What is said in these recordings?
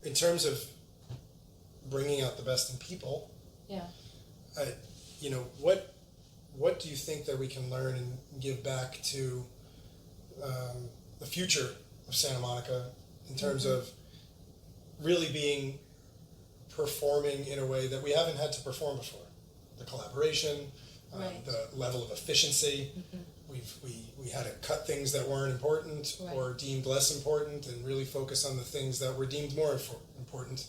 in terms of bringing out the best in people, Yeah. you know, what do you think that we can learn and give back to the future of Santa Monica in terms of really being performing in a way that we haven't had to perform before? The collaboration, Right. the level of efficiency. We had to cut things that weren't important Right. or deemed less important and really focus on the things that were deemed more important.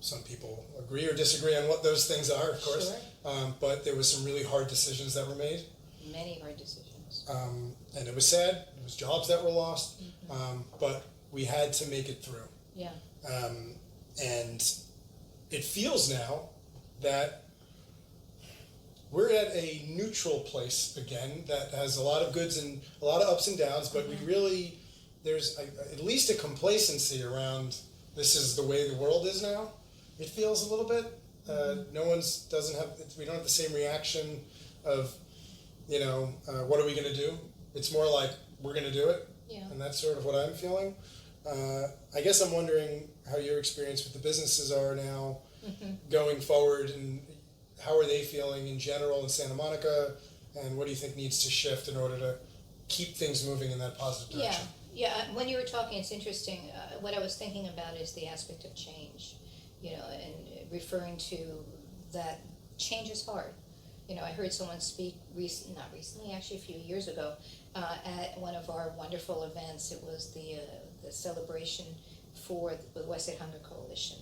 Some people agree or disagree on what those things are, of course. Sure. But there was some really hard decisions that were made. Many hard decisions. And it was sad. It was jobs that were lost. But we had to make it through. Yeah. And it feels now that we're at a neutral place again that has a lot of goods and a lot of ups and downs, but we really, there's at least a complacency around this is the way the world is now. It feels a little bit. No one's we don't have the same reaction of, what are we going to do? It's more like we're going to do it. Yeah. And that's sort of what I'm feeling. I guess I'm wondering how your experience with the businesses are now going forward, and how are they feeling in general in Santa Monica, and what do you think needs to shift in order to keep things moving in that positive direction? Yeah. When you were talking, it's interesting. What I was thinking about is the aspect of change, and referring to that change is hard. I heard someone speak not recently, actually a few years ago, at one of our wonderful events. It was the celebration for the West Side Hunger Coalition.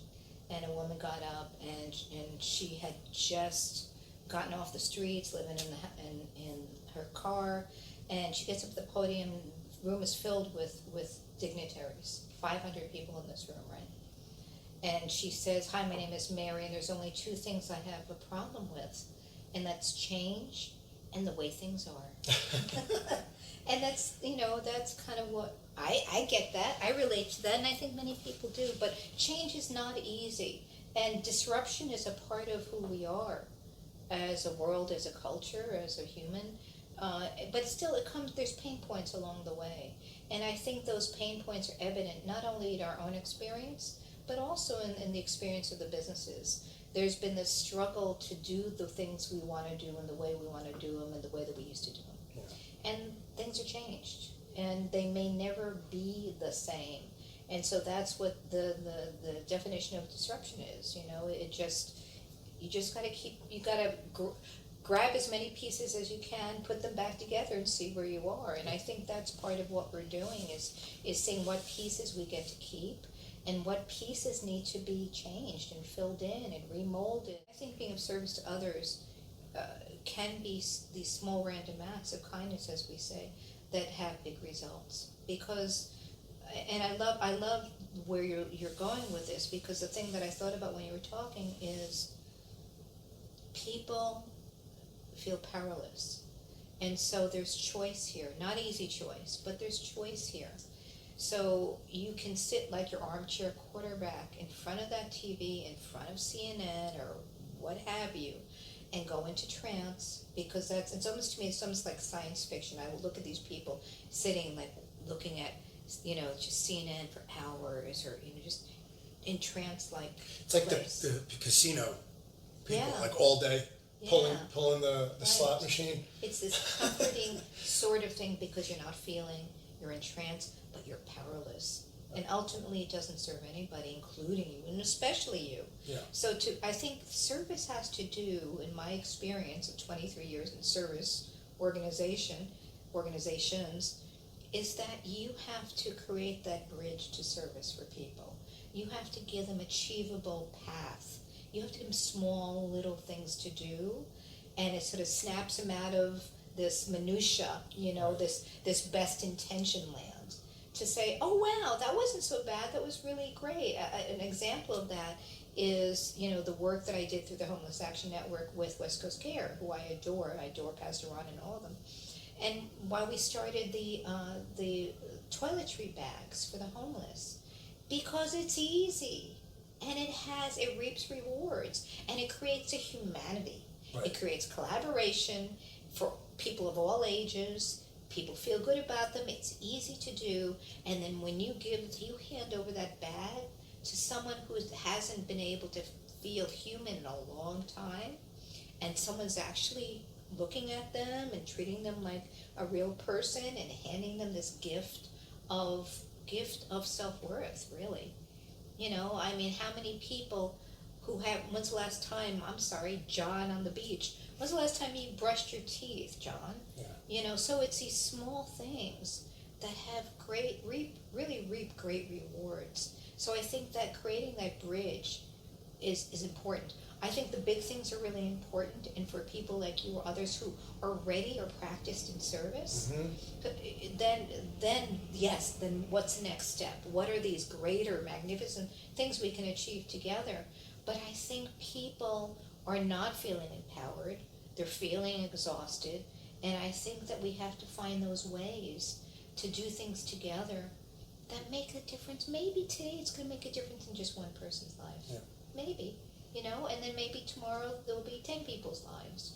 And a woman got up, and she had just gotten off the streets, living in her car, and she gets up at the podium. The room is filled with dignitaries, 500 people in this room, right? And she says, "Hi, my name is Mary, and there's only two things I have a problem with, and that's change and the way things are." And that's kind of what I get that. I relate to that, and I think many people do. But change is not easy, and disruption is a part of who we are as a world, as a culture, as a human. But still, there's pain points along the way, and I think those pain points are evident not only in our own experience, but also in the experience of the businesses. There's been this struggle to do the things we want to do in the way we want to do them and the way that we used to do them. Yeah. And things are changed, and they may never be the same. And so that's what the definition of disruption is. You just got to grab as many pieces as you can, put them back together, and see where you are. And I think that's part of what we're doing is seeing what pieces we get to keep and what pieces need to be changed and filled in and remolded. I think being of service to others can be these small random acts of kindness, as we say, that have big results. Because, and I love where you're going with this, because the thing that I thought about when you were talking is people feel powerless. And so there's choice here. Not easy choice, but there's choice here. So you can sit like your armchair quarterback in front of that TV, in front of CNN or what have you, and go into trance, because it's almost like science fiction. I will look at these people sitting, like looking at, just CNN for hours, or just in trance, like it's like the casino people, Yeah. like all day pulling the Right. slot machine. It's this comforting sort of thing, because you're not feeling, you're in trance, but you're powerless. And ultimately it doesn't serve anybody, including you, and especially you. Yeah. So I think service has to do, in my experience of 23 years in service organizations, is that you have to create that bridge to service for people. You have to give them achievable path. You have to give them small little things to do, and it sort of snaps them out of this minutia, this best intention land. To say, oh wow, that wasn't so bad, that was really great. An example of that is, the work that I did through the Homeless Action Network with West Coast Care, who I adore Pastor Ron and all of them. And while we started the toiletry bags for the homeless, because it's easy, and it reaps rewards, and it creates a humanity. Right. It creates collaboration for people of all ages. People feel good about them. It's easy to do. And then when you hand over that bag to someone who hasn't been able to feel human in a long time, and someone's actually looking at them and treating them like a real person and handing them this gift of self-worth, really. You know, I mean, how many people who have, when's the last time, I'm sorry, John on the beach, when's the last time you brushed your teeth, John? Yeah. You know, so it's these small things that have really reap great rewards. So I think that creating that bridge is important. I think the big things are really important, and for people like you or others who are ready or practiced in service, then yes, then what's the next step? What are these greater, magnificent things we can achieve together? But I think people are not feeling empowered, they're feeling exhausted, and I think that we have to find those ways to do things together that make a difference. Maybe today it's going to make a difference in just one person's life. Yeah. Maybe, you know, and then maybe tomorrow there'll be 10 people's lives.